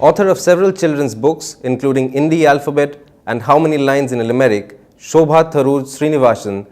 Author of several children's books, including Indie Alphabet and How Many Lines in a Limerick, Shobha Srinivasan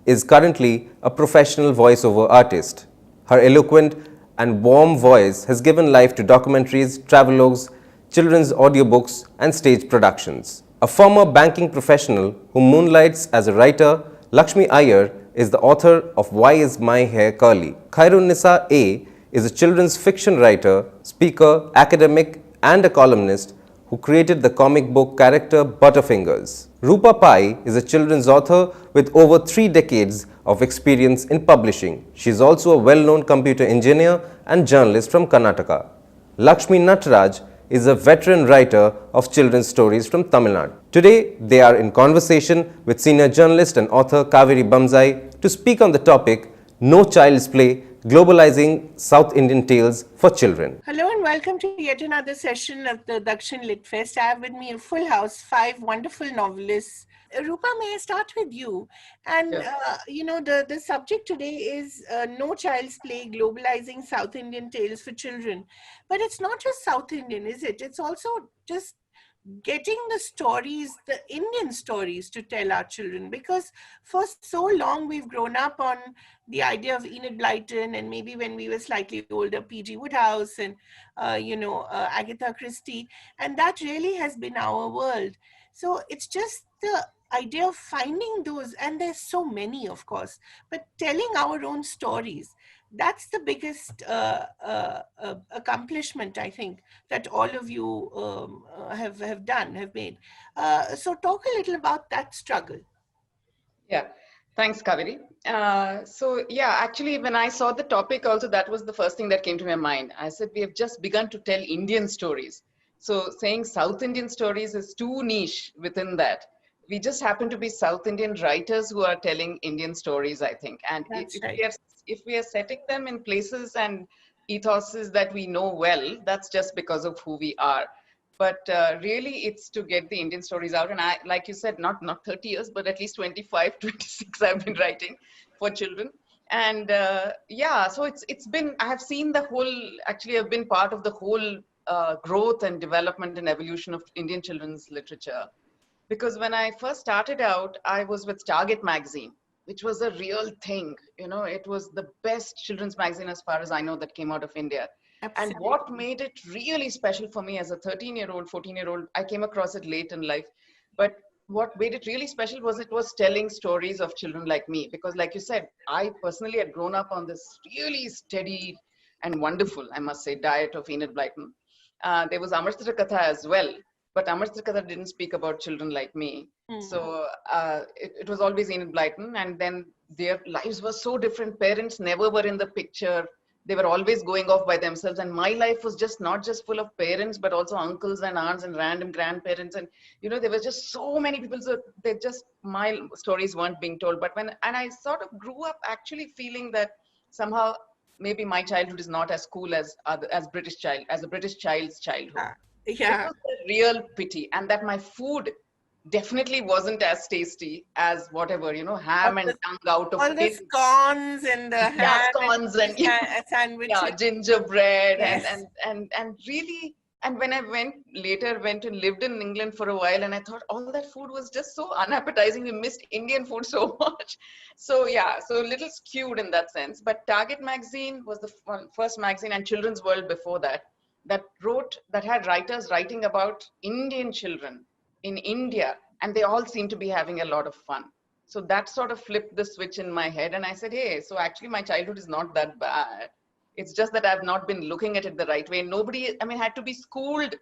is currently a professional voiceover artist. Her eloquent and warm voice has given life to documentaries, travelogues, children's audiobooks, and stage productions. A former banking professional who moonlights as a writer, Lakshmi Iyer is the author of Why Is My Hair Curly? Khyrunnisa A is a children's fiction writer, speaker, academic, and a columnist who created the comic book character Butterfingers. Roopa Pai is a children's author with over 3 decades of experience in publishing. She is also a well-known computer engineer and journalist from Karnataka. Lakshmi NATRAJ is a veteran writer of children's stories from Tamil Nadu. Today, they are in conversation with senior journalist and author Kaveri Bamzai to speak on the topic No Child's Play, Globalizing South Indian Tales for Children. Hello and welcome to yet another session of the Dakshin Lit Fest. I have with me a full house, 5 wonderful novelists. Roopa, may I start with you? And, the subject today is No Child's Play, Globalizing South Indian Tales for Children. But it's not just South Indian, is it? It's also just getting the stories, the Indian stories to tell our children, because for so long we've grown up on the idea of Enid Blyton, and maybe when we were slightly older, P.G. Woodhouse and, Agatha Christie, and that really has been our world. So it's just the idea of finding those, and there's so many, of course, but telling our own stories. That's the biggest accomplishment, I think, that all of you have made. So talk a little about that struggle. Yeah, thanks, Kaveri. Actually, when I saw the topic also, that was the first thing that came to my mind. I said, we have just begun to tell Indian stories. So saying South Indian stories is too niche within that. We just happen to be South Indian writers who are telling Indian stories, I think. And if we are setting them in places and ethoses that we know well, that's just because of who we are. But really, it's to get the Indian stories out. And I, like you said, not 30 years, but at least 25, 26, I've been writing for children. And so it's been, I have seen the whole, actually I've been part of the whole growth and development and evolution of Indian children's literature. Because when I first started out, I was with Target magazine, which was a real thing. You know, it was the best children's magazine as far as I know that came out of India. Absolutely. And what made it really special for me as a 13-year-old, 14-year-old, I came across it late in life. But what made it really special was it was telling stories of children like me. Because like you said, I personally had grown up on this really steady and wonderful, I must say, diet of Enid Blyton. There was Amritsar Katha as well. But Amritsar Katha didn't speak about children like me. So it was always Enid Blyton. And then their lives were so different. Parents never were in the picture. They were always going off by themselves. And my life was just not just full of parents, but also uncles and aunts and random grandparents. And, there were just so many people. So my stories weren't being told. But and I sort of grew up actually feeling that somehow maybe my childhood is not as cool as a British child's childhood. Yeah. It was a real pity, and that my food definitely wasn't as tasty as whatever, ham and tongue out of all the scones and the ham scones and sandwiches. Yeah, gingerbread. Yes. and really, and when I went and lived in England for a while, and I thought all that food was just so unappetizing. We missed Indian food so much. So so a little skewed in that sense. But Target magazine was the first magazine, and Children's World before that had writers writing about Indian children in India, and they all seemed to be having a lot of fun. So that sort of flipped the switch in my head, and I said, hey, so actually my childhood is not that bad. It's just that I've not been looking at it the right way. Had to be schooled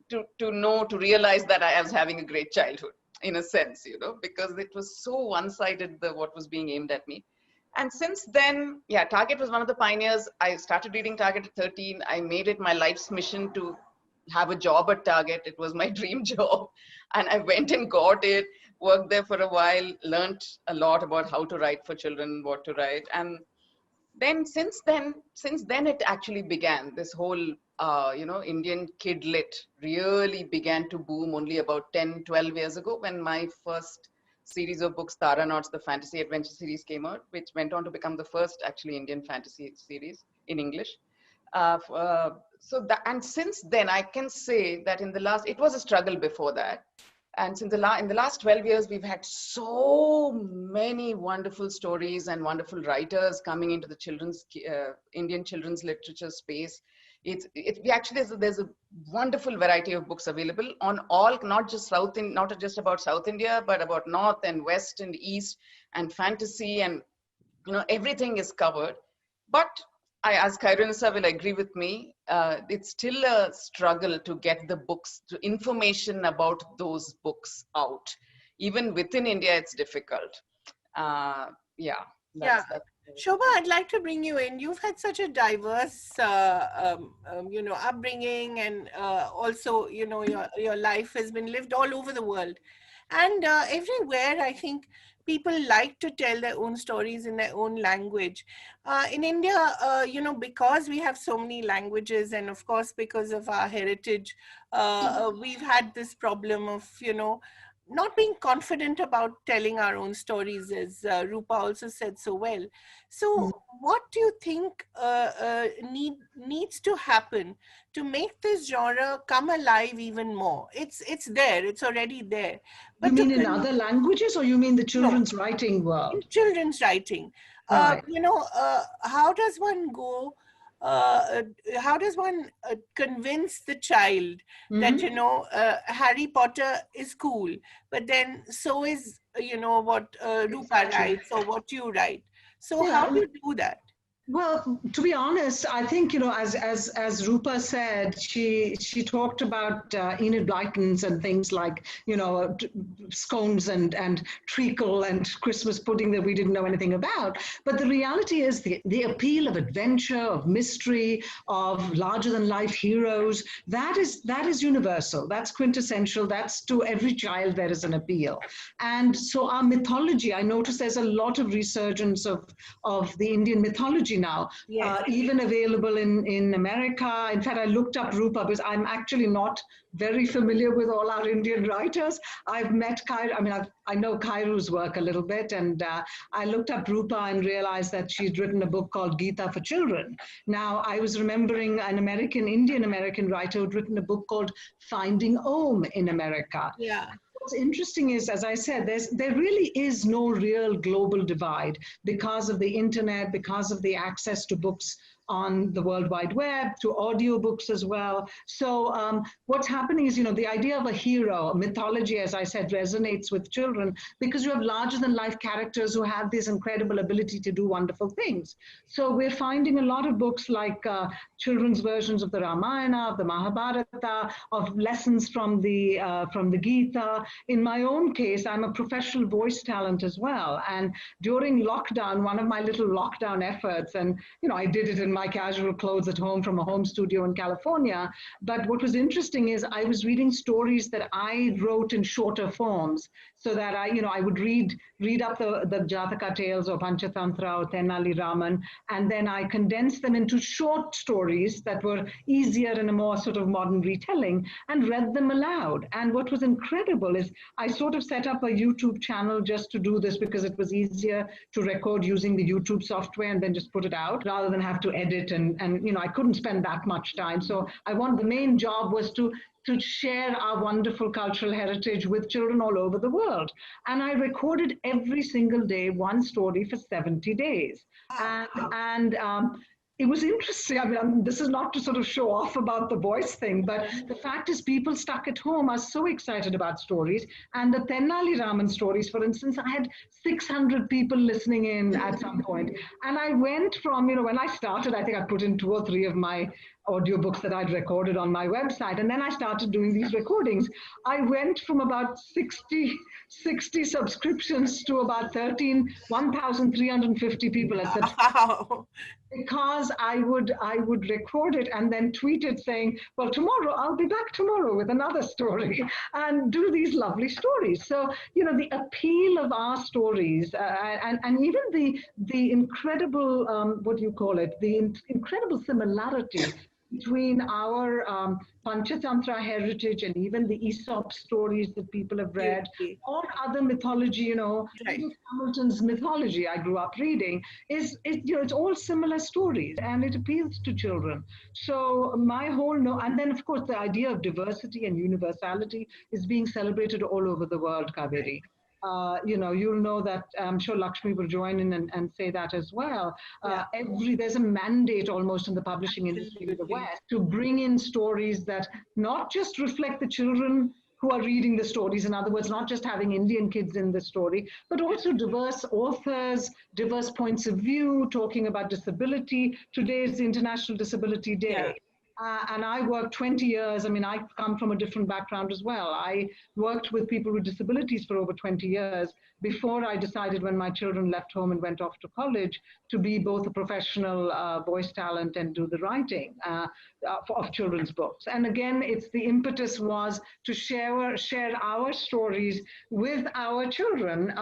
to realize that I was having a great childhood, in a sense, because it was so one-sided, what was being aimed at me. And since then, Target was one of the pioneers. I started reading Target at 13. I made it my life's mission to have a job at Target. It was my dream job. And I went and got it, worked there for a while, learned a lot about how to write for children, what to write. And then since then it actually began. This whole, Indian kid lit really began to boom only about 10, 12 years ago, when my first series of books, THAROOR, the fantasy adventure series, came out, which went on to become the first actually Indian fantasy series in English. so that, and since then, I can say that in the last, it was a struggle before that. And since in the last 12 years, we've had so many wonderful stories and wonderful writers coming into the Indian children's literature space. We actually, there's a wonderful variety of books available on all, not just not just about South India, but about North and West and East and fantasy, and everything is covered. But as Khyrunnisa will agree with me, it's still a struggle to get the books, information about those books out. Even within India, it's difficult. Yeah. Shobha, I'd like to bring you in. You've had such a diverse, upbringing, and also, your life has been lived all over the world. And everywhere, I think people like to tell their own stories in their own language. In India, because we have so many languages, and of course, because of our heritage, we've had this problem of, not being confident about telling our own stories, as Roopa also said so well. So what do you think needs to happen to make this genre come alive even more? It's there, it's already there. But you mean in other languages, or you mean the children's writing world? In children's writing. Right. How does one go? How does one convince the child that Harry Potter is cool, but then so is what Roopa writes or what you write? So how do you do that? Well, to be honest, I think, as Roopa said, she talked about Enid Blytons and things like, scones and treacle and Christmas pudding that we didn't know anything about. But the reality is the appeal of adventure, of mystery, of larger than life heroes, that is universal. That's quintessential. That's to every child there is an appeal. And so our mythology, I notice there's a lot of resurgence of the Indian mythology now, yes. Even available in America. In fact, I looked up Roopa because I'm actually not very familiar with all our Indian writers. I've met I know Khairu's work a little bit, and I looked up Roopa and realized that she'd written a book called Gita for Children. Now, I was remembering an Indian-American writer who'd written a book called Finding Om in America. Yeah. What's interesting is, as I said, there really is no real global divide because of the internet, because of the access to books on the World Wide Web, to audiobooks as well. So what's happening is, the idea of a hero, mythology, as I said, resonates with children because you have larger than life characters who have this incredible ability to do wonderful things. So we're finding a lot of books like children's versions of the Ramayana, of the Mahabharata, of lessons from the Gita. In my own case, I'm a professional voice talent as well. And during lockdown, one of my little lockdown efforts, and I did it in my casual clothes at home from a home studio in California. But what was interesting is I was reading stories that I wrote in shorter forms, so that I would read up the Jataka tales or Panchatantra or Tenali Raman, and then I condensed them into short stories that were easier in a more sort of modern retelling and read them aloud. And what was incredible is I sort of set up a YouTube channel just to do this because it was easier to record using the YouTube software and then just put it out rather than have to edit and I couldn't spend that much time. So the main job was to share our wonderful cultural heritage with children all over the world. And I recorded every single day one story for 70 days. And it was interesting. I mean, this is not to sort of show off about the voice thing, but the fact is people stuck at home are so excited about stories. And the Tenali Raman stories, for instance, I had 600 people listening in at some point. And I went from, when I started, I think I put in 2 or 3 of my audiobooks that I'd recorded on my website. And then I started doing these recordings. I went from about 60 subscriptions to about 1,350 people at such. Wow. Because I would record it and then tweet it saying, well, tomorrow, I'll be back tomorrow with another story, and do these lovely stories. So, the appeal of our stories and even the incredible, the incredible similarity between our Panchatantra heritage and even the Aesop stories that people have read, Absolutely. or other mythology, Right. Edith Hamilton's mythology I grew up reading, it's all similar stories and it appeals to children. So my whole, no, and then of course the idea of diversity and universality is being celebrated all over the world, Kaveri. You'll know that I'm sure Lakshmi will join in and say that as well. Yeah. There's a mandate almost in the publishing industry in the Absolutely. West to bring in stories that not just reflect the children who are reading the stories. In other words, not just having Indian kids in the story, but also diverse authors, diverse points of view, talking about disability. Today is the International Disability Yeah. Day. And I worked 20 years. I mean, I come from a different background as well. I worked with people with disabilities for over 20 years before I decided, when my children left home and went off to college, to be both a professional voice talent and do the writing of children's books. And again, it's the impetus was to share our stories with our children,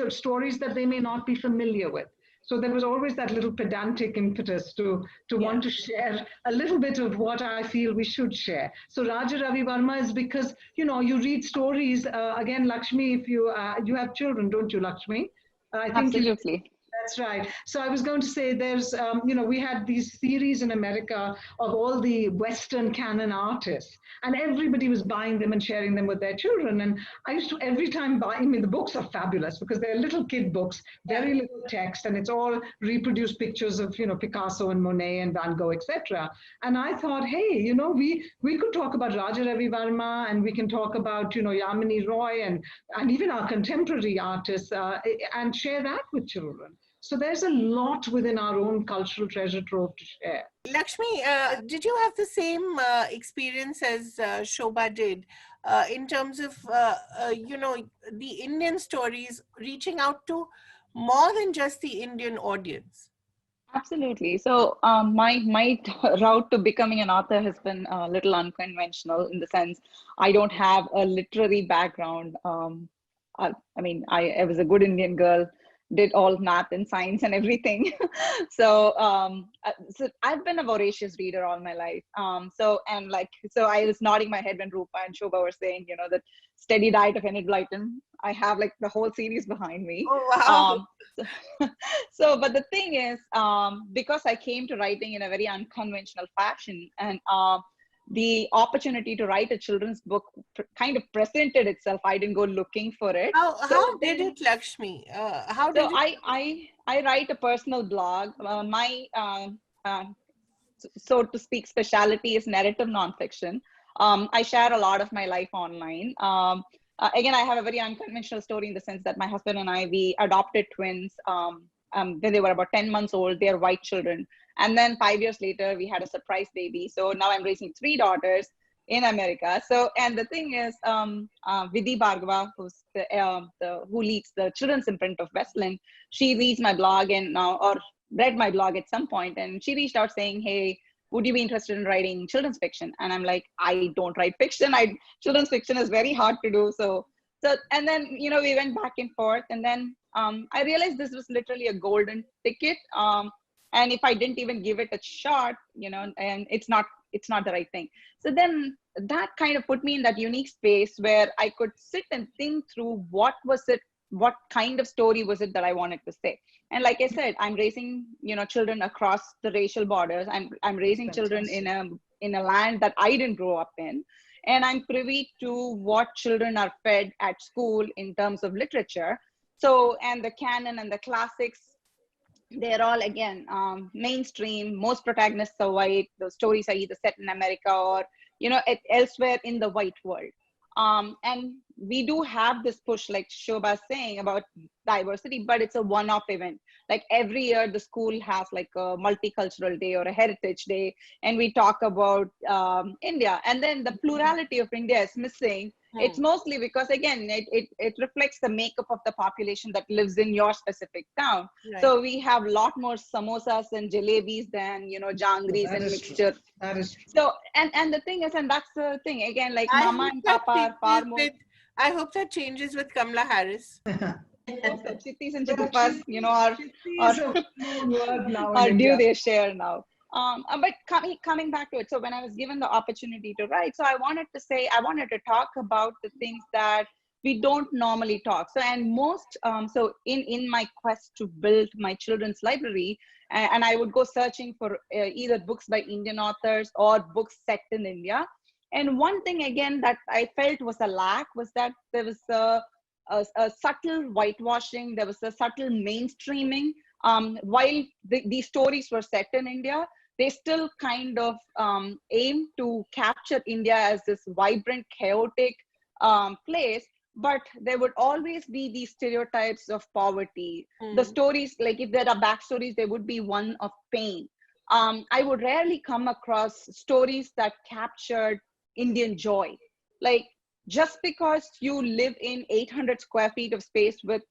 stories that they may not be familiar with. So there was always that little pedantic impetus to want to share a little bit of what I feel we should share. So Raja Ravi Varma is because, you read stories, again, Lakshmi, if you have children, don't you, Lakshmi? I think Absolutely. that's right. So I was going to say there's, we had these series in America of all the Western canon artists, and everybody was buying them and sharing them with their children. And I used to every time buy, the books are fabulous because they're little kid books, very little text, and it's all reproduced pictures of, Picasso and Monet and Van Gogh, etc. And I thought, hey, we could talk about Raja Ravi Varma, and we can talk about, Yamini Roy and even our contemporary artists and share that with children. So there's a lot within our own cultural treasure trove to share. Lakshmi, did you have the same experience as Shobha did in terms of, the Indian stories reaching out to more than just the Indian audience? Absolutely. So my route to becoming an author has been a little unconventional in the sense I don't have a literary background. I was a good Indian girl, did all math and science and everything. So I've been a voracious reader all my life. So I was nodding my head when Roopa and Shobha were saying, that steady diet of Enid Blyton. I have like the whole series behind me. Oh, wow. But the thing is, because I came to writing in a very unconventional fashion, and the opportunity to write a children's book kind of presented itself. I didn't go looking for it. How did it, Lakshmi? How did it? I write a personal blog. So to speak, specialty is narrative nonfiction. I share a lot of my life online. Again, I have a very unconventional story in the sense that my husband and we adopted twins when they were about 10 months old. They are white children. And then 5 years later, we had a surprise baby. So now I'm raising 3 daughters in America. So, and the thing is, Vidhi Bhargava, who's who leads the children's imprint of Westland, she reads my blog or read my blog at some point, and she reached out saying, hey, would you be interested in writing children's fiction? And I'm like, I don't write fiction. Children's fiction is very hard to do. So, and then, we went back and forth, and then I realized this was literally a golden ticket. And if I didn't even give it a shot, and it's not the right thing. So then that kind of put me in that unique space where I could sit and think through what kind of story was it that I wanted to say. And like I said, I'm raising, children across the racial borders. I'm raising children in a land that I didn't grow up in. And I'm privy to what children are fed at school in terms of literature. So, and the canon and the classics, they're all, again, mainstream. Most protagonists are white. The stories are either set in America or, elsewhere in the white world. And we do have this push, like Shobha is saying, about diversity, but it's a one-off event. Like every year, the school has like a multicultural day or a heritage day, and we talk about India. And then the plurality of India is missing. It's mostly because, again, it reflects the makeup of the population that lives in your specific town. Right. So we have a lot more samosas and jalebis than, jangris and mixture. That is true. So, and the thing is, and that's the thing, again, like Mama and Papa are far more. I hope that changes with Kamala Harris. Chittis and Chittipas, are due their share now. But coming back to it, so when I was given the opportunity to write, so I wanted to talk about the things that we don't normally talk. So, and so in my quest to build my children's library, and I would go searching for either books by Indian authors or books set in India. And one thing again that I felt was a lack was that there was a subtle whitewashing, there was a subtle mainstreaming. While these stories were set in India, they still kind of aim to capture India as this vibrant, chaotic place. But there would always be these stereotypes of poverty. The stories, like if there are backstories, there would be one of pain. I would rarely come across stories that captured Indian joy. Like, just because you live in 800 square feet of space with,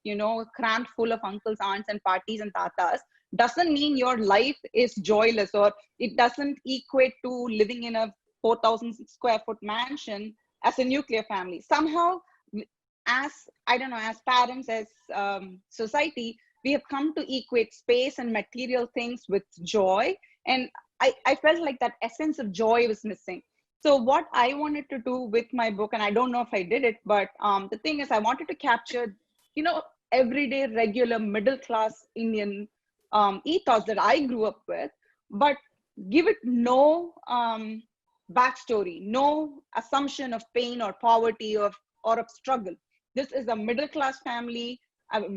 crammed full of uncles, aunts, and parties and tatas, doesn't mean your life is joyless, or it doesn't equate to living in a 4,000 square foot mansion as a nuclear family. Somehow, as parents, as society, we have come to equate space and material things with joy. And I felt like that essence of joy was missing. So what I wanted to do with my book, and I don't know if I did it, but the thing is, I wanted to capture, everyday, regular, middle-class Indian ethos that I grew up with, but give it no backstory, no assumption of pain or poverty or of struggle. This is a middle-class family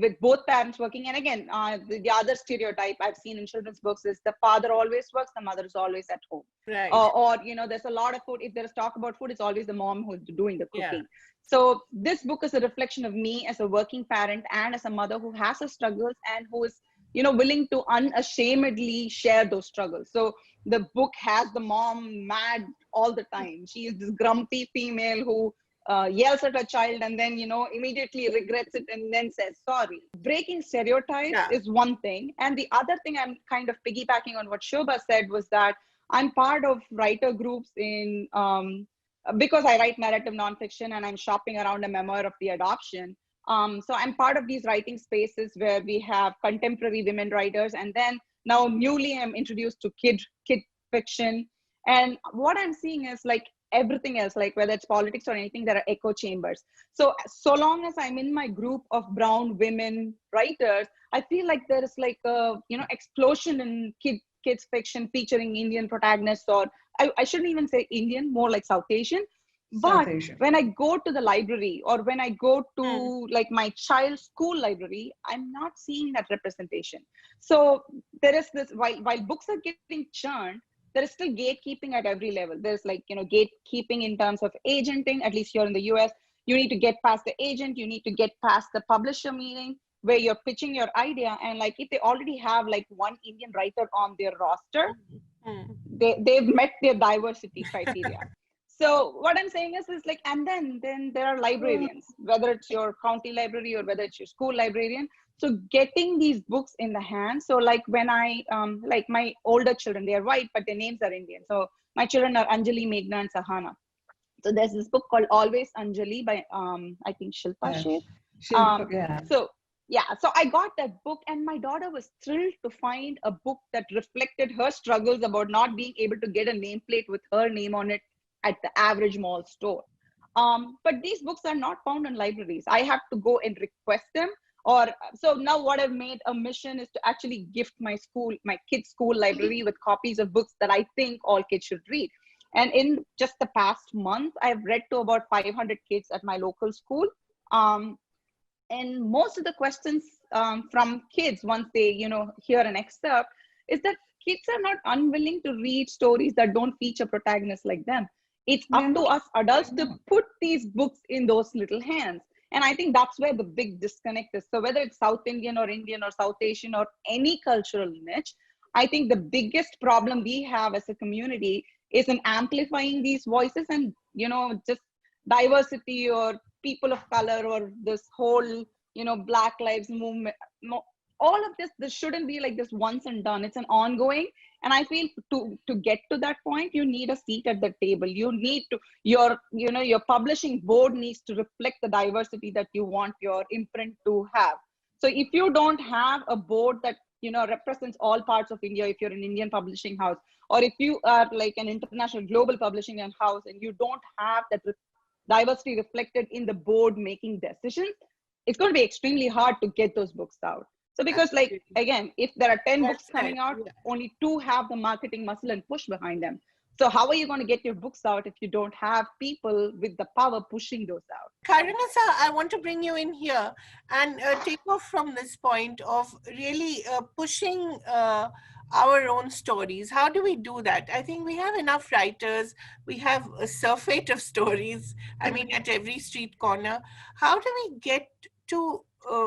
with both parents working. And again, the other stereotype I've seen in children's books is the father always works, the mother is always at home. Right. Or there's a lot of food. If there's talk about food, it's always the mom who's doing the cooking. Yeah. So this book is a reflection of me as a working parent and as a mother who has her struggles and who is, willing to unashamedly share those struggles. So the book has the mom mad all the time. She is this grumpy female who yells at a child and then, immediately regrets it and then says sorry. Breaking stereotypes is one thing. And the other thing, I'm kind of piggybacking on what Shobha said, was that I'm part of writer groups in, because I write narrative nonfiction and I'm shopping around a memoir of the adoption. So I'm part of these writing spaces where we have contemporary women writers. And then now newly I'm introduced to kid fiction. And what I'm seeing is like, everything else, like whether it's politics or anything, there are echo chambers. So long as I'm in my group of brown women writers, I feel like there is like a explosion in kids fiction featuring Indian protagonists, or I shouldn't even say Indian, more like South Asian. But when I go to the library or when I go to like my child's school library, I'm not seeing that representation. So there is this, while books are getting churned, there is still gatekeeping at every level. There's like, gatekeeping in terms of agenting, at least here in the US. You need to get past the agent, you need to get past the publisher meeting where you're pitching your idea. And like, if they already have like one Indian writer on their roster, they've met their diversity criteria. So what I'm saying is like, and then there are librarians, whether it's your county library or whether it's your school librarian. So getting these books in the hand. So like when I, like my older children, they are white, but their names are Indian. So my children are Anjali, Meghna, and Sahana. So there's this book called Always Anjali by, I think Shilpa Sheth. So I got that book and my daughter was thrilled to find a book that reflected her struggles about not being able to get a nameplate with her name on it at the average mall store. But these books are not found in libraries. I have to go and request them. So now what I've made a mission is to actually gift my kids' school library with copies of books that I think all kids should read. And in just the past month, I've read to about 500 kids at my local school. And most of the questions from kids, once they, hear an excerpt, is that kids are not unwilling to read stories that don't feature protagonists like them. It's up to us adults to put these books in those little hands. And I think that's where the big disconnect is. So whether it's South Indian or Indian or South Asian or any cultural niche, I think the biggest problem we have as a community is in amplifying these voices and, just diversity or people of color or this whole, Black Lives Movement. All of this shouldn't be like this once and done. It's an ongoing. And I feel to get to that point, you need a seat at the table. You need to, your publishing board needs to reflect the diversity that you want your imprint to have. So if you don't have a board that represents all parts of India, if you're an Indian publishing house, or if you are like an international global publishing house and you don't have that diversity reflected in the board making decisions, it's going to be extremely hard to get those books out. So because like, again, if there are 10 books coming out, only 2 have the marketing muscle and push behind them. So how are you going to get your books out if you don't have people with the power pushing those out? Khyrunnisa, I want to bring you in here and take off from this point of really pushing our own stories. How do we do that? I think we have enough writers. We have a surfeit of stories, I mean, at every street corner. How do we get to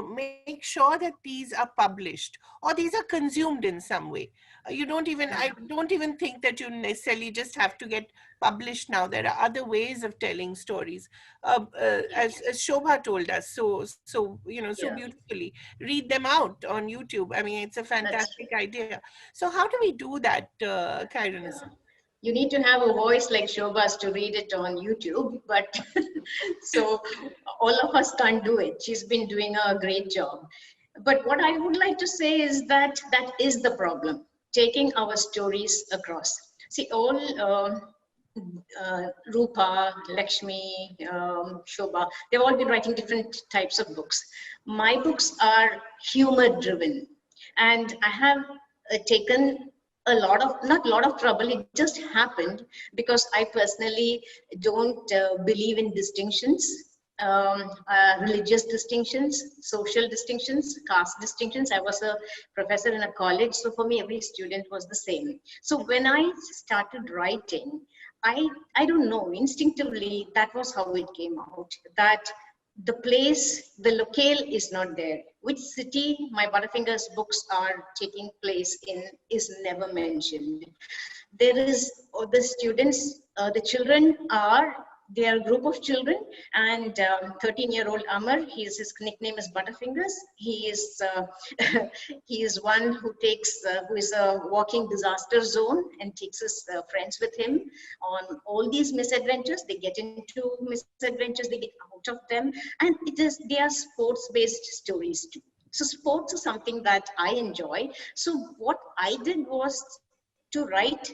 make sure that these are published or these are consumed in some way? I don't even think that you necessarily just have to get published now. There are other ways of telling stories. As Shobha told us so beautifully, read them out on YouTube. I mean, it's a fantastic idea. So how do we do that, Khyrunnisa? You need to have a voice like Shobha's to read it on YouTube, but so all of us can't do it. She's been doing a great job. But what I would like to say is that is the problem, taking our stories across. See, all Roopa, Laxmi, Shobha, they've all been writing different types of books. My books are humor driven, and I have taken not a lot of trouble. It just happened because I personally don't believe in distinctions, religious distinctions, social distinctions, caste distinctions. I was a professor in a college, so for me every student was the same. So when I started writing, I don't know, instinctively that was how it came out, that the place, the locale is not there. Which city my Butterfingers books are taking place in is never mentioned. There is the students, the children are, they are a group of children, and 13-year-old Amar, his nickname is Butterfingers. He is he is one who takes who is a walking disaster zone and takes his friends with him on all these misadventures. They get into misadventures, they get out of them, and they are sports-based stories too. So sports is something that I enjoy. So what I did was to write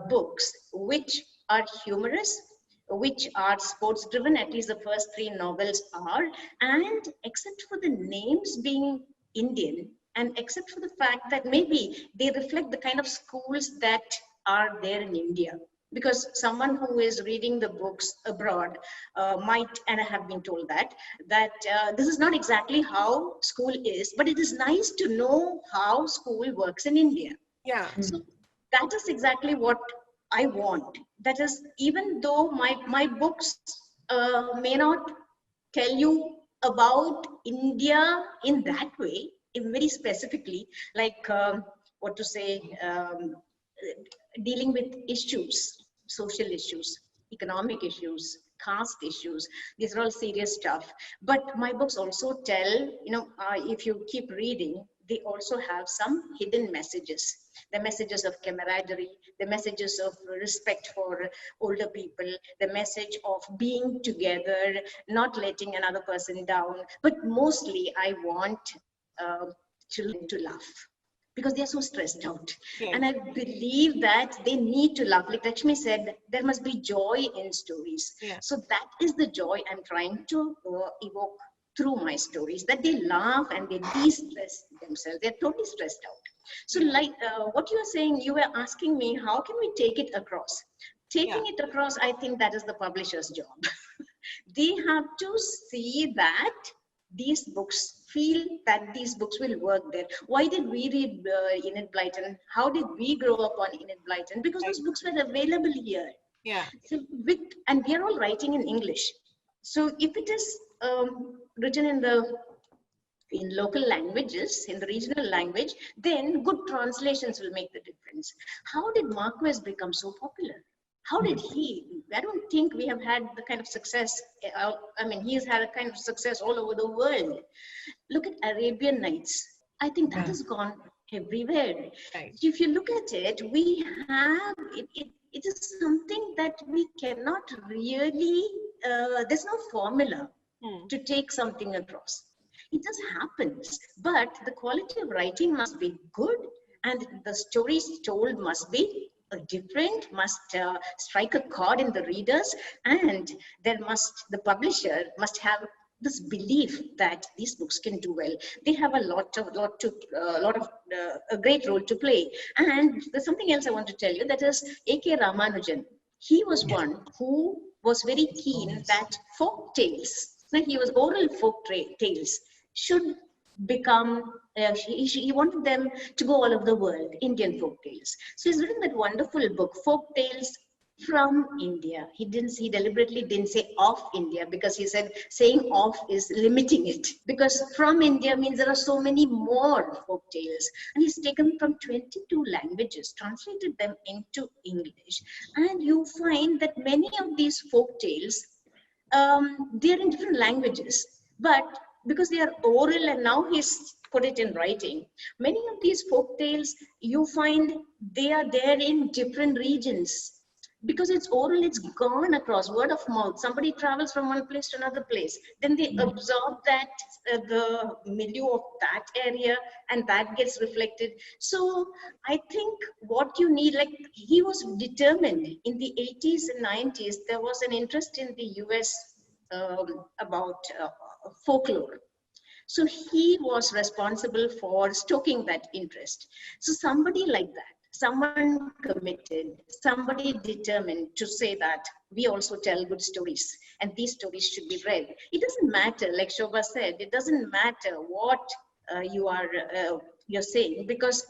books which are humorous, which are sports driven, at least the first 3 novels are, and except for the names being Indian, and except for the fact that maybe they reflect the kind of schools that are there in India. Because someone who is reading the books abroad might, and I have been told that this is not exactly how school is, but it is nice to know how school works in India. Yeah. So that is exactly what I want. That is, even though my books may not tell you about India in that way, in very specifically, like what to say, dealing with issues, social issues, economic issues, caste issues. These are all serious stuff. But my books also tell, if you keep reading, they also have some hidden messages. The messages of camaraderie, the messages of respect for older people, the message of being together, not letting another person down. But mostly I want children to laugh, because they are so stressed out. Yes. And I believe that they need to laugh. Like Lakshmi said, there must be joy in stories. Yeah. So that is the joy I'm trying to evoke through my stories, that they laugh and they de-stress themselves. They're totally stressed out. So like what you are saying, you were asking me, how can we take it across? Taking it across, I think that is the publisher's job. They have to see that these books, feel that these books will work there. Why did we read Enid Blyton? How did we grow up on Enid Blyton? Because those books were available here. Yeah. So and we are all writing in English. So if it is written in local languages, in the regional language, then good translations will make the difference. How did Marquez become so popular? How did he? I don't think we have had the kind of success. I mean, he has had a kind of success all over the world. Look at Arabian Nights. I think that has gone everywhere. Right. If you look at it, we have, it is something that we cannot really, there's no formula to take something across. It just happens. But the quality of writing must be good, and the stories told must be different, must strike a chord in the readers, and the publisher must have this belief that these books can do well. They have a great role to play. And there's something else I want to tell you, that is A.K. Ramanujan. He was one who was very keen that folk tales, he was oral folk tales, should become, he wanted them to go all over the world, Indian folk tales. So he's written that wonderful book, Folk Tales from India. He deliberately didn't say of India, because he said saying of is limiting it, because from India means there are so many more folk tales, and he's taken from 22 languages, translated them into English, and you find that many of these folk tales, they're in different languages, but because they are oral and now he's put it in writing, many of these folk tales, you find they are there in different regions. Because it's oral, it's gone across, word of mouth. Somebody travels from one place to another place. Then they absorb that, the milieu of that area, and that gets reflected. So I think what you need, like he was determined in the 80s and 90s, there was an interest in the US about folklore. So he was responsible for stoking that interest. So somebody like that, someone committed, somebody determined to say that we also tell good stories and these stories should be read. It doesn't matter, like Shobha said, it doesn't matter what you're saying, because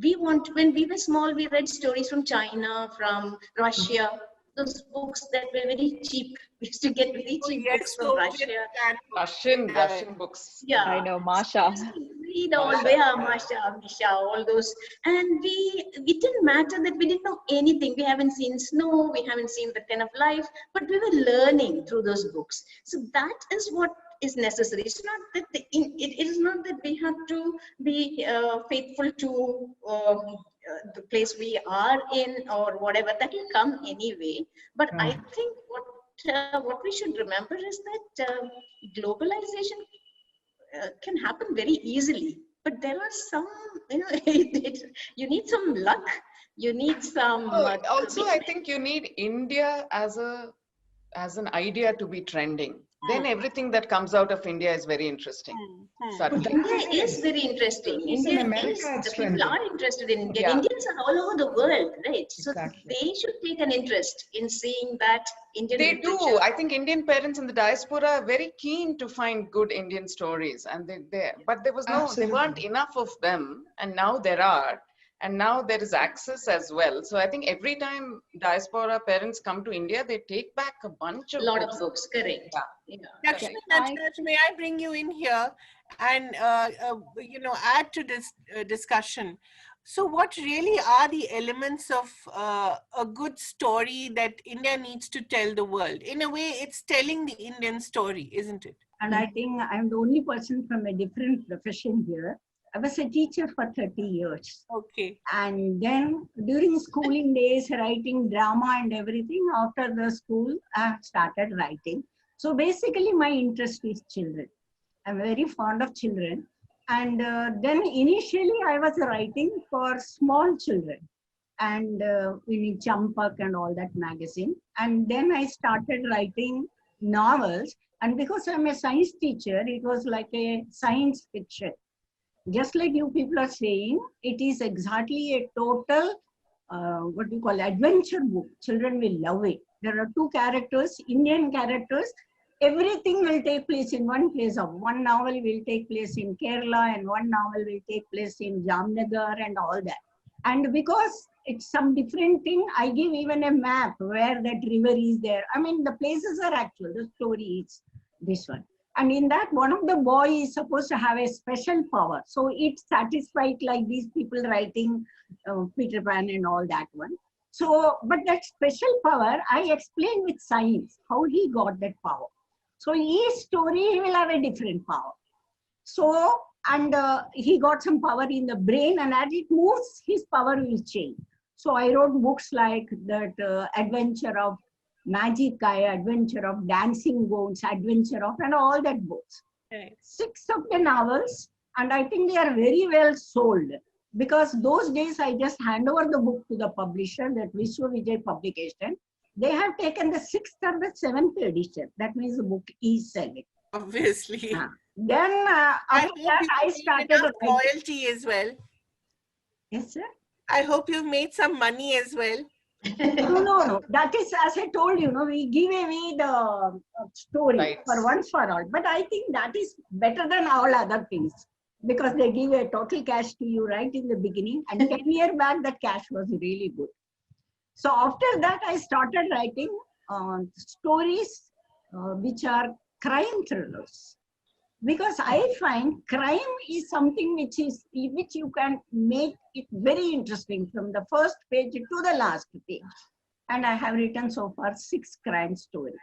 when we were small, we read stories from China, from Russia, those books that were very cheap. We used to get very cheap books from Russia. Russian books. Yeah, I know, Masha. Read all Masha, Misha, all those. And it didn't matter that we didn't know anything. We haven't seen snow, we haven't seen that kind of life, but we were learning through those books. So that is what is necessary. It's not that it is not that we have to be faithful to the place we are in or whatever. That will come anyway. But I think what we should remember is that globalization can happen very easily. But there are some, you need some luck. You need some. Also, I think you need India as an idea to be trending. Then everything that comes out of India is very interesting. India is very interesting. India is, people are interested in India. Indians are all over the world, right? So they should take an interest in seeing that Indian literature. Do. I think Indian parents in the diaspora are very keen to find good Indian stories, and but there was there weren't enough of them, and now there are. And now there is access as well. So I think every time diaspora parents come to India, they take back a bunch of lot of books, correct. Lakshmi, may I bring you in here and add to this discussion? So what really are the elements of a good story that India needs to tell the world? In a way, it's telling the Indian story, isn't it? And I think I'm the only person from a different profession here. I was a teacher for 30 years. Okay. And then during schooling days, writing drama and everything, after the school, I started writing. So basically my interest is children. I'm very fond of children. And then initially I was writing for small children. And in Champak and all that magazine. And then I started writing novels. And because I'm a science teacher, it was like a science fiction. Just like you people are saying, it is exactly a total, adventure book. Children will love it. There are two characters, Indian characters. Everything will take place in one place. One novel will take place in Kerala and one novel will take place in Jamnagar and all that. And because it's some different thing, I give even a map where that river is there. I mean, the places are actual. The story is this one. And in that, one of the boys is supposed to have a special power. So it satisfied like these people writing Peter Pan and all that one. So, but that special power, I explain with science, how he got that power. So each story will have a different power. So, and he got some power in the brain, and as it moves, his power will change. So I wrote books like that Adventure of Magic Eye, Adventure of Dancing Bones, Adventure of, and all that books. Right. 6 of the novels, and I think they are very well sold, because those days I just hand over the book to the publisher, that Vishwa Vijay publication. They have taken the 6th or the 7th edition. That means the book is selling. Obviously. Then I after hope that, you I made started enough writing. royalty as well. Yes, sir. I hope you've made some money as well. No. That is, as I told you, we give away the story Right. for once for all. But I think that is better than all other things, because they give a total cash to you right in the beginning. And 10 years back, that cash was really good. So after that, I started writing stories which are crime thrillers, because I find crime is something which you can make it very interesting from the first page to the last page. And I have written so far 6 crime stories.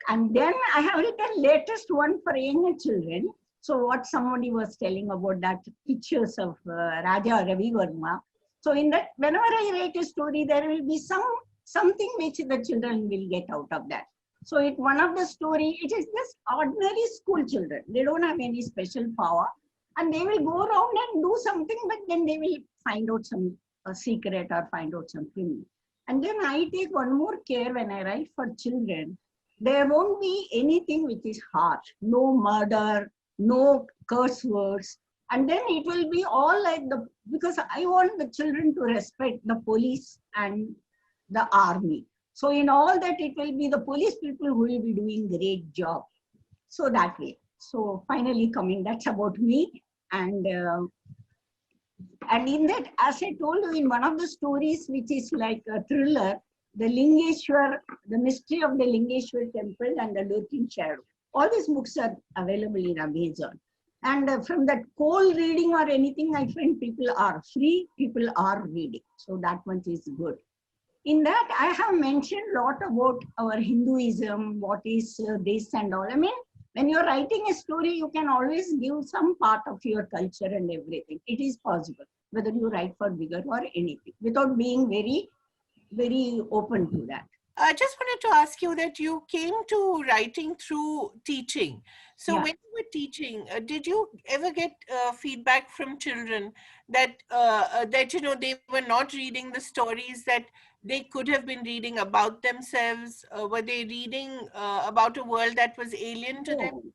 And then I have written latest one for younger children. So what somebody was telling about that pictures of Raja Ravi Verma. So in that, whenever I write a story, there will be something which the children will get out of that. So one of the story, it is just ordinary school children. They don't have any special power, and they will go around and do something, but then they will find out some secret or find out something. And then I take one more care when I write for children. There won't be anything which is harsh. No murder, no curse words. And then it will be all like because I want the children to respect the police and the army. So in all that, it will be the police people who will be doing great job. So that way. So finally coming, that's about me. And in that, as I told you, in one of the stories, which is like a thriller, the Lingeshwar, the mystery of the Lingeshwar temple and the lurking shadow. All these books are available in Amazon. And from that cold reading or anything, I find people are free, people are reading. So that much is good. In that, I have mentioned a lot about our Hinduism, what is this and all. I mean, when you're writing a story, you can always give some part of your culture and everything. It is possible, whether you write for bigger or anything, without being very, very open to that. I just wanted to ask you that you came to writing through teaching. So Yeah. when you were teaching, did you ever get feedback from children that they were not reading the stories that they could have been reading about themselves? Were they reading about a world that was alien to them?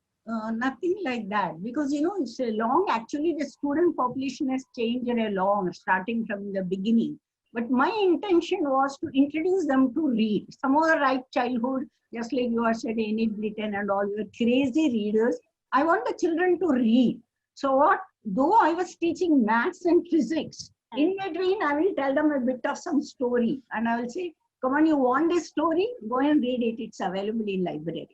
Nothing like that, because it's a long, actually the student population has changed a long, starting from the beginning. But my intention was to introduce them to read. Some of the right childhood, just like you have said, Enid Blyton and all, your crazy readers. I want the children to read. So though I was teaching maths and physics, in between I will tell them a bit of some story. And I will say, come on, you want this story? Go and read it. It's available in library.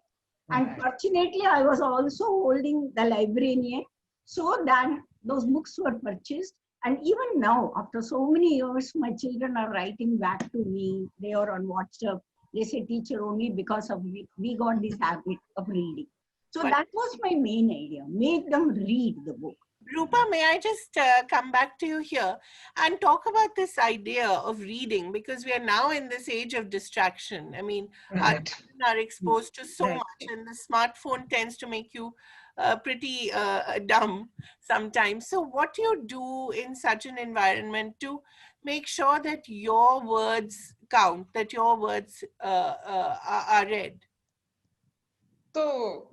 And fortunately, I was also holding the librarian, so that those books were purchased. And even now, after so many years, my children are writing back to me. They are on WhatsApp. They say, teacher, only because of we got this habit of reading. So that was my main idea, make them read the book. Roopa, may I just come back to you here and talk about this idea of reading, because we are now in this age of distraction. I mean, our children are exposed to so much, and the smartphone tends to make you pretty dumb sometimes. So what do you do in such an environment to make sure that your words count, that your words are read? So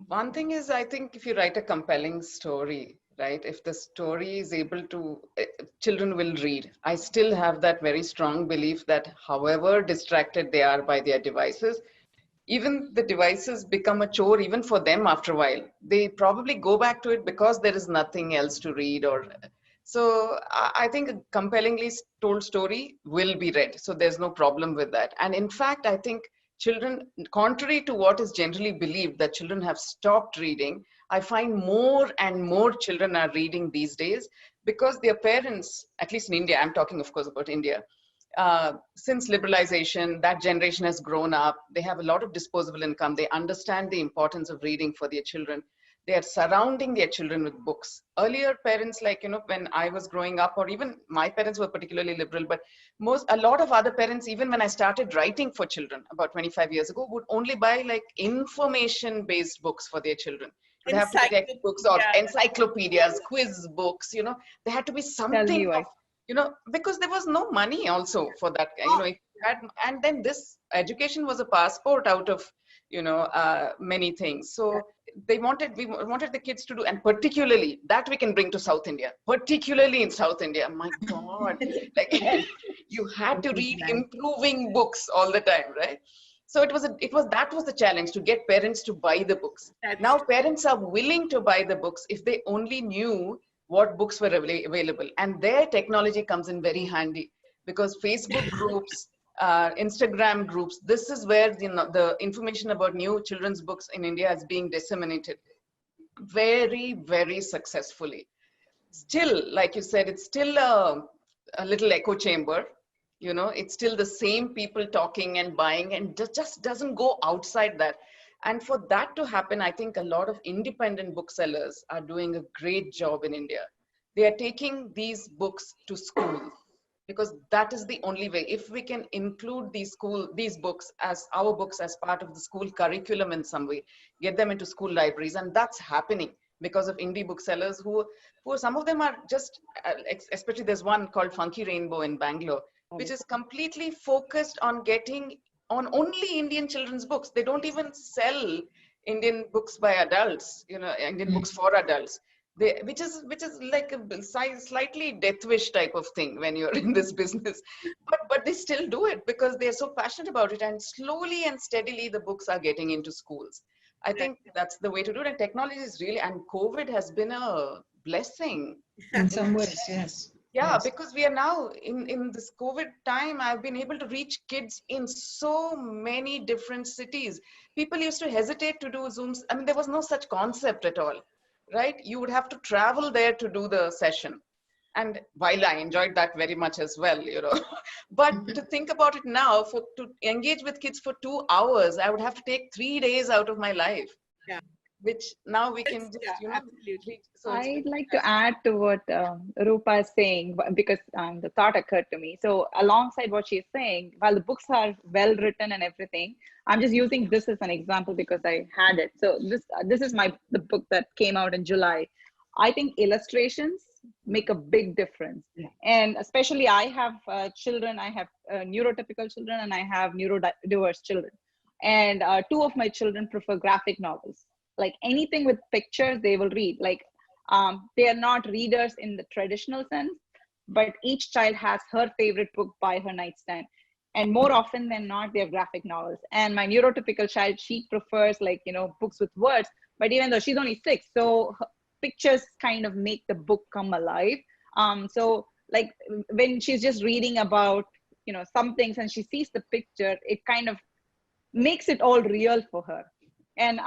one thing is, I think if you write a compelling story, right, if the story is able to, children will read. I still have that very strong belief that however distracted they are by their devices, even the devices become a chore even for them after a while. They probably go back to it because there is nothing else to read. So I think a compellingly told story will be read. So there's no problem with that. And in fact, I think children, contrary to what is generally believed, that children have stopped reading, I find more and more children are reading these days because their parents, at least in India, I'm talking of course about India, since liberalization, that generation has grown up. They have a lot of disposable income. They understand the importance of reading for their children. They are surrounding their children with books. Earlier parents, like, when I was growing up, or even my parents were particularly liberal, but a lot of other parents, even when I started writing for children about 25 years ago, would only buy like information-based books for their children. They have to be textbooks or encyclopedias, quiz books, you know, there had to be something of, you know, because there was no money also for that, you know, if you had, and then this education was a passport out of, you know, many things. So we wanted the kids to do, and particularly that we can bring to South India, particularly in South India. My God, like you had to read improving books all the time, right? So that was the challenge, to get parents to buy the books. Now parents are willing to buy the books if they only knew what books were available, and their technology comes in very handy, because Facebook groups, Instagram groups, this is where the information about new children's books in India is being disseminated very, very successfully. Still, like you said, it's still a little echo chamber. You know, it's still the same people talking and buying, and just doesn't go outside that. And for that to happen, I think a lot of independent booksellers are doing a great job in India. They are taking these books to schools, because that is the only way. If we can include these books as our books as part of the school curriculum in some way, get them into school libraries, and that's happening because of indie booksellers who some of them are just, especially there's one called Funky Rainbow in Bangalore, which is completely focused on getting on only Indian children's books. They don't even sell Indian books by adults, you know, Indian books for adults. Which is like a slightly death wish type of thing when you're in this business, but they still do it because they're so passionate about it, and slowly and steadily the books are getting into schools. I think that's the way to do it, and technology is really, and COVID has been a blessing in some ways. Yes. Yeah, yes. because we are now in this COVID time, I've been able to reach kids in so many different cities. People used to hesitate to do Zooms. I mean, there was no such concept at all, right? You would have to travel there to do the session. And while I enjoyed that very much as well, you know, but to think about it now, to engage with kids for 2 hours, I would have to take 3 days out of my life. Yeah. Which now we can just, you know, so I'd like to add to what Roopa is saying, because the thought occurred to me. So alongside what she's saying, while the books are well written and everything, I'm just using this as an example because I had it. So this is the book that came out in July. I think illustrations make a big difference. Yeah. And especially I have children, I have neurotypical children, and I have neurodiverse children. And 2 of my children prefer graphic novels. Like anything with pictures, they will read. Like they are not readers in the traditional sense, but each child has her favorite book by her nightstand. And more often than not, they have graphic novels. And my neurotypical child, she prefers, like, you know, books with words, but even though she's only 6, so pictures kind of make the book come alive. So like when she's just reading about, you know, some things and she sees the picture, it kind of makes it all real for her. And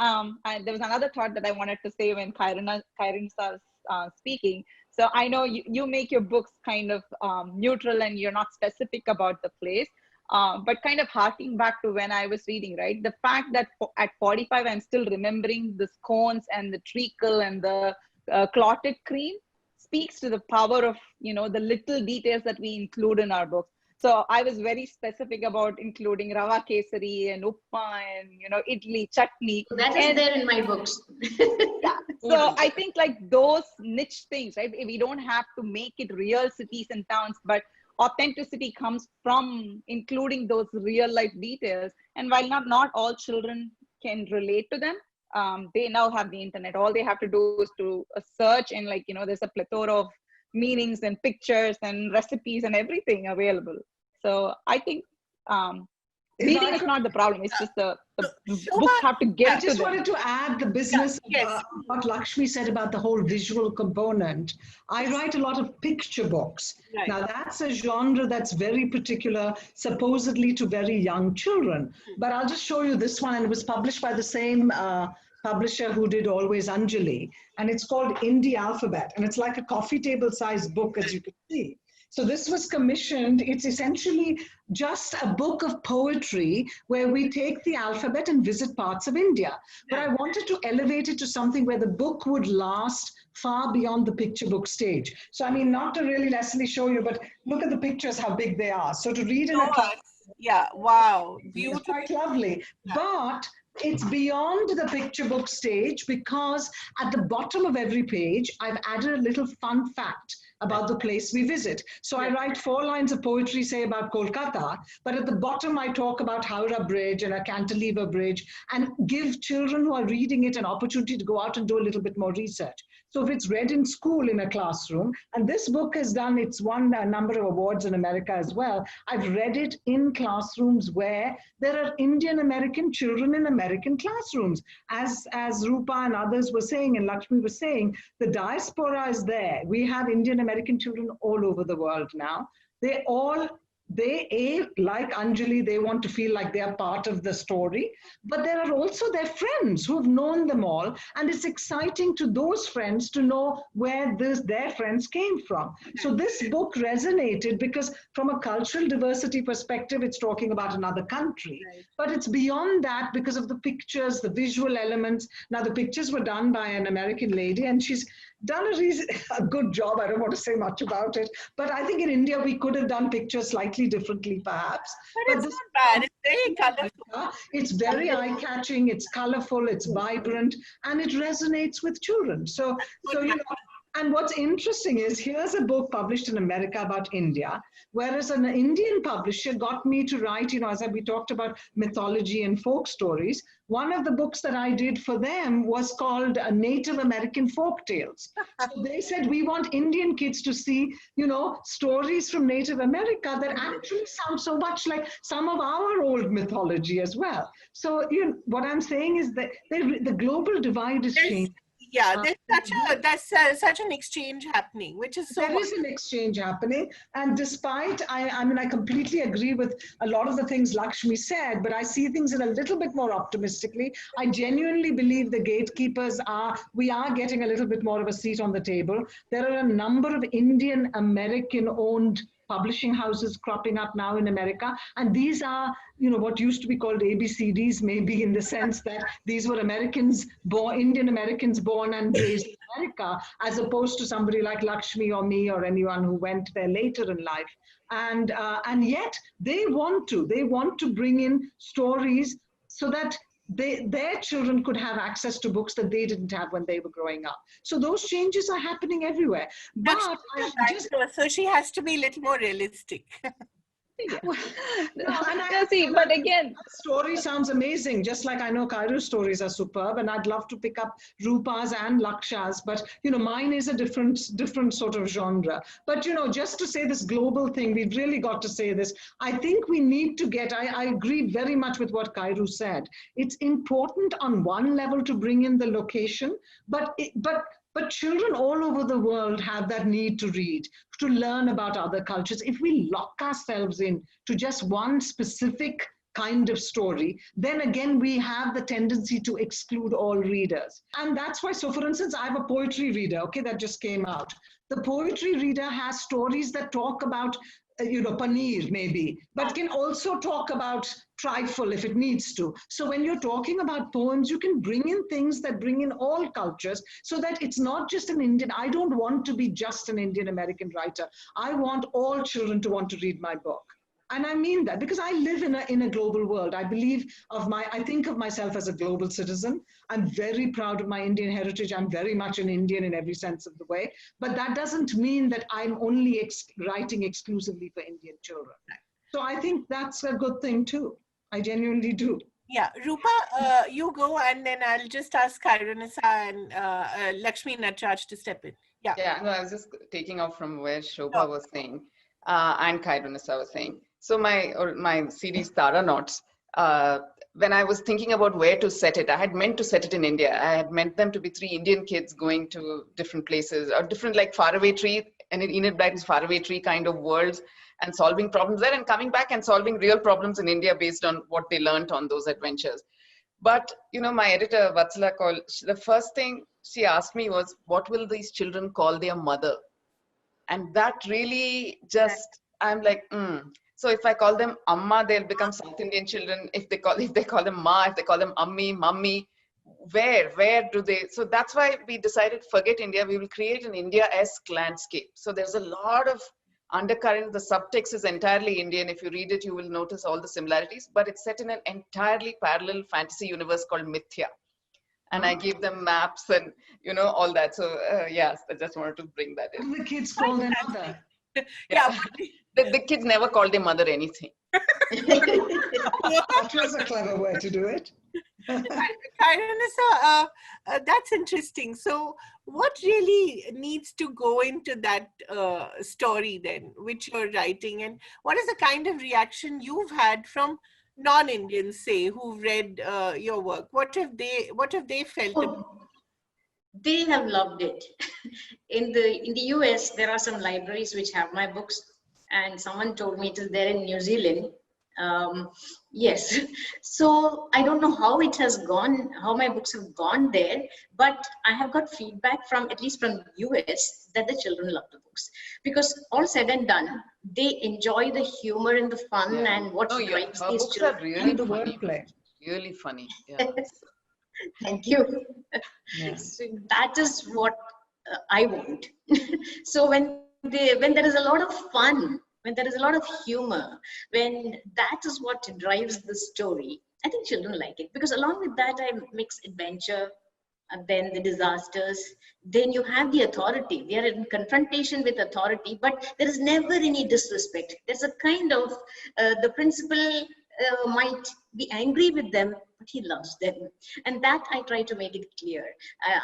there was another thought that I wanted to say when Khyrunnisa was speaking. So I know you make your books kind of neutral and you're not specific about the place, but kind of harking back to when I was reading, right? The fact that at 45, I'm still remembering the scones and the treacle and the clotted cream speaks to the power of, you know, the little details that we include in our books. So I was very specific about including rava kesari and upma and, you know, idli, chutney. That is there in my books. Yeah. So I think like those niche things, right? We don't have to make it real cities and towns, but authenticity comes from including those real life details. And while not all children can relate to them, they now have the internet. All they have to do is to search, and, like, you know, there's a plethora of meanings and pictures and recipes and everything available. So I think reading is not the problem. It's just the books have to get to them. I just wanted to add the business of what Lakshmi said about the whole visual component. I write a lot of picture books. Right. Now that's a genre that's very particular, supposedly to very young children. But I'll just show you this one, and it was published by the same publisher who did Always Anjali, and it's called Indie Alphabet, and it's like a coffee table sized book, as you can see. So this was commissioned. It's essentially just a book of poetry where we take the alphabet and visit parts of India. But I wanted to elevate it to something where the book would last far beyond the picture book stage. So I mean, not to really necessarily show you, but look at the pictures, how big they are. So to read in a class, yeah, wow, beautiful. it's quite lovely. But It's beyond the picture book stage because at the bottom of every page, I've added a little fun fact about the place we visit. So I write 4 lines of poetry, say about Kolkata, but at the bottom I talk about Howrah Bridge and a cantilever bridge and give children who are reading it an opportunity to go out and do a little bit more research. So if it's read in school in a classroom, and this book has won a number of awards in America as well, I've read it in classrooms where there are Indian American children in American classrooms. As Roopa and others were saying, and Laxmi was saying, the diaspora is there. We have Indian American children all over the world now. They like Anjali, they want to feel like they are part of the story, but there are also their friends who have known them all, and it's exciting to those friends to know where their friends came from. So this book resonated because from a cultural diversity perspective, it's talking about another country, but it's beyond that because of the pictures, the visual elements. Now the pictures were done by an American lady, and she's done a good job. I don't want to say much about it, but I think in India we could have done pictures slightly differently perhaps. But it's not bad. It's very colorful. It's very eye-catching, it's colorful, it's vibrant, and it resonates with children. So you know, and what's interesting is here's a book published in America about India, whereas an Indian publisher got me to write, you know, as we talked about mythology and folk stories, one of the books that I did for them was called Native American Folk Tales. So they said, we want Indian kids to see, you know, stories from Native America that actually sound so much like some of our old mythology as well. So, you know, what I'm saying is that the global divide is changing. Yeah, there's such an exchange happening, which is so. There is an exchange happening, and despite I mean, I completely agree with a lot of the things Lakshmi said, but I see things in a little bit more optimistically. I genuinely believe the gatekeepers we are getting a little bit more of a seat on the table. There are a number of Indian American owned publishing houses cropping up now in America. And these are, you know, what used to be called ABCDs, maybe in the sense that these were Indian Americans born and raised in America, as opposed to somebody like Lakshmi or me or anyone who went there later in life. And yet they want to bring in stories so that their children could have access to books that they didn't have when they were growing up. So those changes are happening everywhere. But so she has to be a little more realistic. But again, story sounds amazing. Just like I know Khairu's stories are superb, and I'd love to pick up Roopa's and Laksha's. But you know, mine is a different sort of genre. But you know, just to say this global thing, we've really got to say this. I think we need to get. I agree very much with what Khairu said. It's important on one level to bring in the location, but children all over the world have that need to read, to learn about other cultures. If we lock ourselves in to just one specific kind of story, then again, we have the tendency to exclude all readers. And that's why, so for instance, I have a poetry reader, okay, that just came out. The poetry reader has stories that talk about you know, paneer maybe, but can also talk about trifle if it needs to. So when you're talking about poems, you can bring in things that bring in all cultures so that it's not just an Indian. I don't want to be just an Indian American writer. I want all children to want to read my book. And I mean that because I live in a global world. I think of myself as a global citizen. I'm very proud of my Indian heritage. I'm very much an Indian in every sense of the way. But that doesn't mean that I'm only writing exclusively for Indian children. So I think that's a good thing too. I genuinely do. Yeah, Roopa, you go, and then I'll just ask Khyrunnisa and Lakshmi NATRAJ to step in. Yeah. Yeah, no, I was just taking off from where Shobha was saying and Khyrunnisa was saying. So my series Taranauts, when I was thinking about where to set it, I had meant to set it in India. I had meant them to be 3 Indian kids going to different places, or different like faraway tree, and in Enid Blyton's faraway tree kind of worlds, and solving problems there and coming back and solving real problems in India based on what they learned on those adventures. But, you know, my editor, Vatsala, the first thing she asked me was, what will these children call their mother? And that really just, I'm like, So if I call them Amma, they'll become South Indian children. If they call them Ma, if they call them Ammi, Mummy, where do they? So that's why we decided, forget India, we will create an India-esque landscape. So there's a lot of undercurrent, the subtext is entirely Indian. If you read it, you will notice all the similarities, but it's set in an entirely parallel fantasy universe called Mithya. And I gave them maps and, you know, all that. So yes, I just wanted to bring that in. The kids call their mother. Yeah. The kids never called their mother anything. That was a clever way to do it. Khyrunnisa, that's interesting. So what really needs to go into that story then, which you're writing? And what is the kind of reaction you've had from non-Indians, say, who've read your work? What have they felt about it? They have loved it. In the US, there are some libraries which have my books, and someone told me it is there in New Zealand. Yes, so I don't know how it has gone, how my books have gone there, but I have got feedback from, at least from US, that the children love the books, because all said and done, they enjoy the humor and the fun and what drives these books children. are really And the funny. wordplay. Really funny. Yeah. Thank you. Yes. So that is what I want. So when there is a lot of fun, when there is a lot of humor, when that is what drives the story, I think children like it, because along with that I mix adventure, and then the disasters, then you have the authority. They are in confrontation with authority, but there is never any disrespect. There's a kind of, the principal might be angry with them, but he loves them. And that I try to make it clear.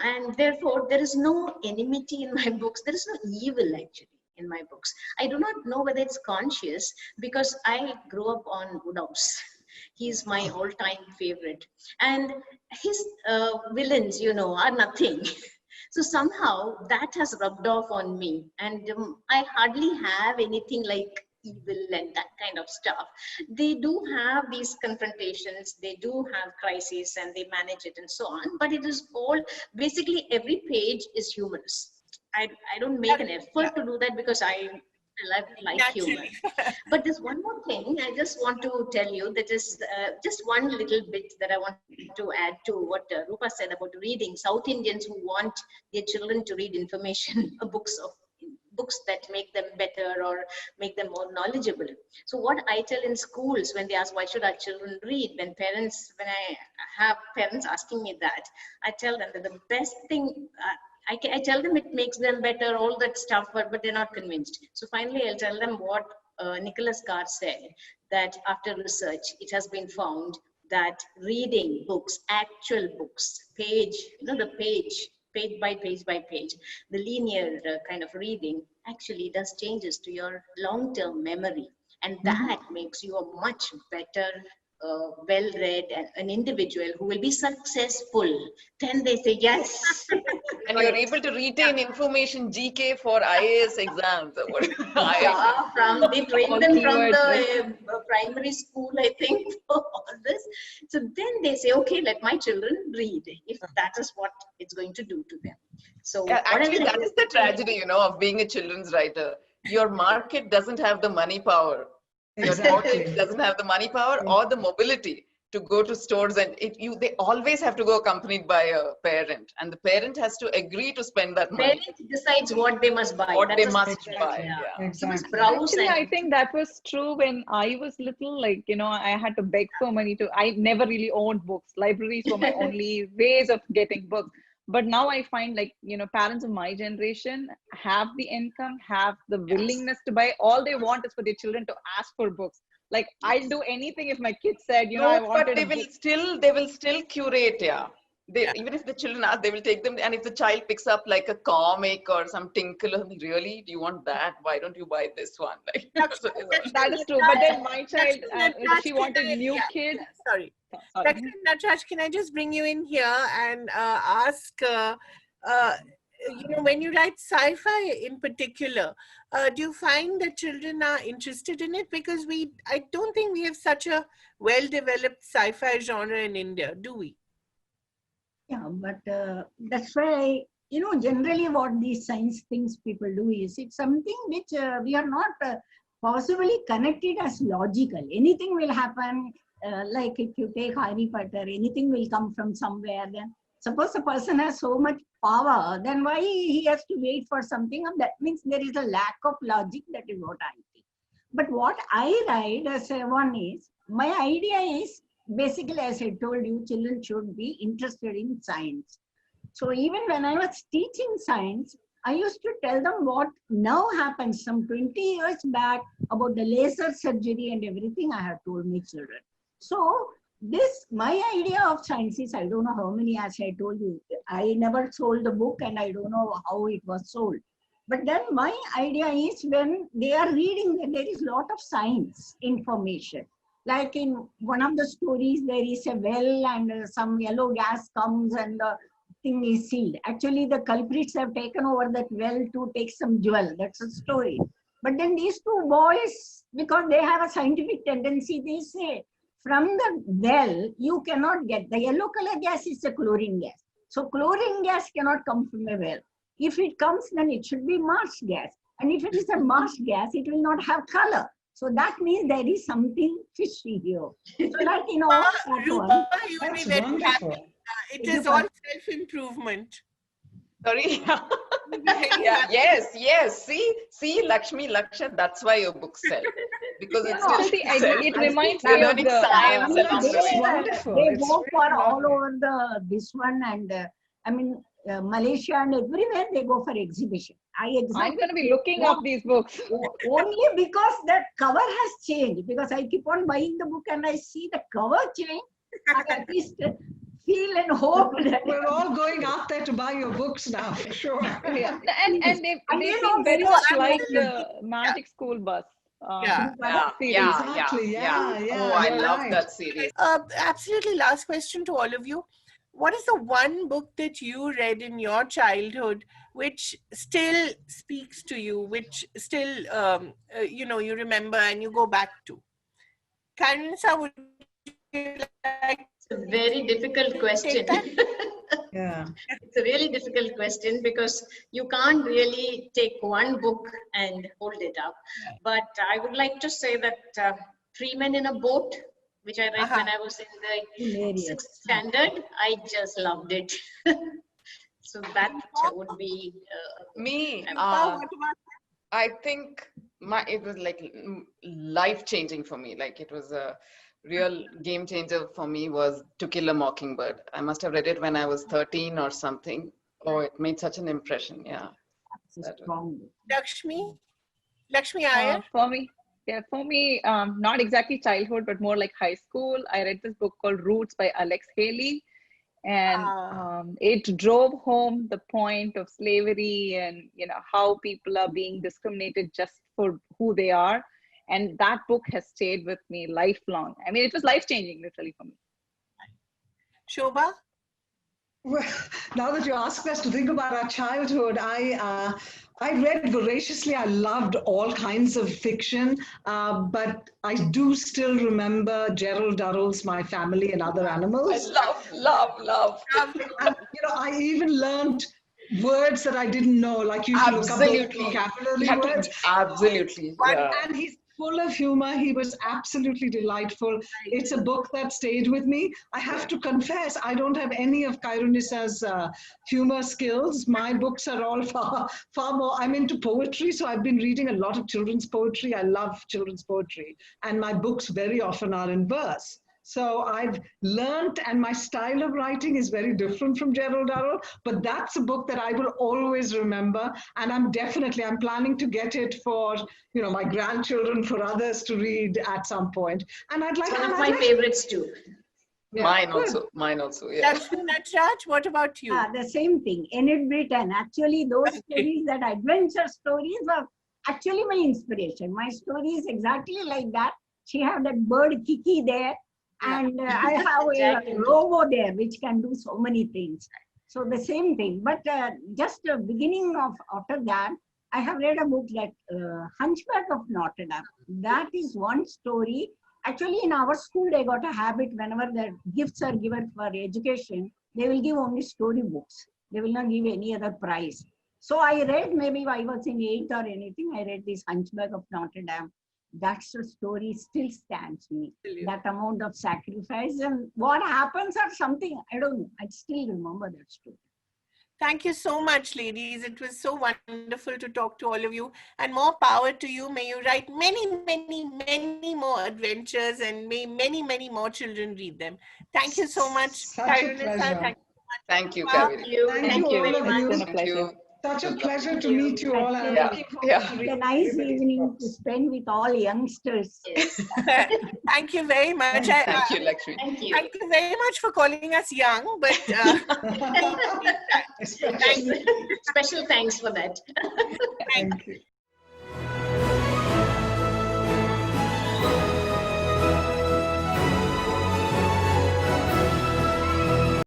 And therefore, there is no enmity in my books. There is no evil actually in my books. I do not know whether it's conscious, because I grew up on Woodhouse. He's my all-time favorite. And his villains, you know, are nothing. So somehow that has rubbed off on me. And I hardly have anything like evil and that kind of stuff. They do have these confrontations, they do have crises, and they manage it and so on. But it is all, basically every page is humorous. I don't make an effort to do that, because I like humor. But there's one more thing I just want to tell you, that is just one little bit that I want to add to what Roopa said about reading. South Indians who want their children to read information, books that make them better or make them more knowledgeable. So what I tell in schools when they ask why should our children read, when I have parents asking me that, I tell them that the best thing, I tell them it makes them better, all that stuff, but they're not convinced. So finally, I'll tell them what Nicholas Carr said, that after research, it has been found that reading books, actual books, page by page by page, the linear kind of reading actually does changes to your long-term memory. And that makes you a much better well-read and an individual who will be successful. Then they say yes. And you're able to retain information GK for IAS exams. They train them from the primary school, I think, for all this. So then they say, okay, let my children read, if that is what it's going to do to them. So actually, that is the tragedy, you know, of being a children's writer. Your market doesn't have the money power. Exactly. Your audience doesn't have the money power or the mobility to go to stores, and they always have to go accompanied by a parent, and the parent has to agree to spend that money. Parent decides what they must buy. What they must buy. Yeah. Exactly. Actually, I think that was true when I was little. Like, you know, I had to beg for money I never really owned books. Libraries were my only ways of getting books. But now I find, like, you know, parents of my generation have the income, have the willingness to buy. All they want is for their children to ask for books. Like, I'll do anything if my kids said, you know, I wanted. But they will still curate, even if the children ask, they will take them. And if the child picks up like a comic or some tinkle, really, do you want that? Why don't you buy this one? Like, that is true. But then my child, if she wanted new kids. Sorry. NATRAJ, can I just bring you in here and ask, you know, when you write sci-fi in particular, do you find that children are interested in it? Because I don't think we have such a well-developed sci-fi genre in India, do we? Yeah, but that's why, you know, generally what these science things people do is, it's something which we are not possibly connected as logical. Anything will happen, like if you take Harry Potter, anything will come from somewhere. Then Suppose a person has so much power, then why he has to wait for something? That means there is a lack of logic. That is what I think. But what I write as one is, my idea is basically, as I told you, children should be interested in science. So even when I was teaching science, I used to tell them what now happens some 20 years back about the laser surgery and everything I have told my children. So this, my idea of science is, I don't know how many, as I told you, I never sold the book and I don't know how it was sold. But then my idea is when they are reading, there is a lot of science information. Like in one of the stories, there is a well and some yellow gas comes and the thing is sealed. Actually, the culprits have taken over that well to take some jewel. That's a story. But then these two boys, because they have a scientific tendency, they say, from the well, you cannot get, the yellow color gas is a chlorine gas. So chlorine gas cannot come from a well. If it comes, then it should be marsh gas. And if it is a marsh gas, it will not have color. So that means there is something fishy here. So like in all that Roopa, you will be That's very wonderful. happy. It is all self-improvement. Sorry. Yeah. Yes. See, Lakshmi, Laksha, that's why your books sell. Because it's No, still see, it selling. reminds They're me of learning the science along the It's way. wonderful. They It's go for really all lovely. over this one and Malaysia and everywhere they go for exhibition. I'm going to be looking up these books. Only because that cover has changed. Because I keep on buying the book and I see the cover change. I at least feel and hope that We're all going out there to buy your books now, for sure. Yeah. And they And they you seem know, very so much I'm like really- the Magic School Bus. Yeah. Series. Exactly, yeah. Oh, I you're love right. that series. Absolutely last question to all of you. What is the one book that you read in your childhood which still speaks to you, which still, you remember and you go back to? Khyrunnisa, would you like It's a very difficult to question. take that? Yeah. It's a really difficult question because you can't really take one book and hold it up. But I would like to say that Three Men in a Boat, which I read when I was in the Hilarious. 6th standard, I just loved it. So that would be Me, Roopa, what about I think it was like life-changing for me. Like it was a real game changer for me was To Kill a Mockingbird. I must have read it when I was 13 or something. Oh, it made such an impression. Yeah. It's a strong book. Lakshmi? Lakshmi Iyer? For me, not exactly childhood, but more like high school. I read this book called Roots by Alex Haley. And it drove home the point of slavery and, how people are being discriminated just for who they are. And that book has stayed with me lifelong. I mean, it was life-changing, literally, for me. Shobha? Well, now that you asked us to think about our childhood, I read voraciously. I loved all kinds of fiction, but I do still remember Gerald Durrell's My Family and Other Animals. Love. And, I even learned words that I didn't know, like you should look up those vocabulary words. Absolutely. Yeah. And he's full of humor. He was absolutely delightful. It's a book that stayed with me. I have to confess, I don't have any of Khyrunnisa's humor skills. My books are all far more. I'm into poetry, so I've been reading a lot of children's poetry. I love children's poetry. And my books very often are in verse. So I've learned, and my style of writing is very different from Gerald Durrell, but that's a book that I will always remember. And I'm planning to get it for, my grandchildren, for others to read at some point. And I'd like one of my favorites too. Yeah. Mine also, yeah. Lakshmi, NATRAJ, what about you? The same thing. Enid Blyton. Actually, those stories, that adventure stories, were actually my inspiration. My story is exactly like that. She have that bird Kiki there. And I have a robo there, which can do so many things. So the same thing. But just the beginning of after that, I have read a book like Hunchback of Notre Dame. That is one story. Actually, in our school, they got a habit whenever the gifts are given for education, they will give only story books. They will not give any other prize. So I read, maybe I was in 8th or anything, I read this Hunchback of Notre Dame. that's a story still stands me. That amount of sacrifice and what happens or something, I don't know. I still remember that story. Thank you so much, ladies. It was so wonderful to talk to all of you, and more power to you. May you write many, many, many more adventures, and may many, many more children read them. Thank you so much, Such a Khyrunnisa. pleasure. Thank you, Wow. Kaveri. Thank you all of It's you. been a Thank pleasure. you. Such a Good luck. pleasure to meet you all. And I'm Yeah. looking forward Yeah. to It's a reading nice everybody's evening to books. spend with all youngsters. Yes. Thank you very much. Thank you, Lakshmi. Thank you. Thank you very much for calling us young, but Especially. Special thanks for that. Thank you.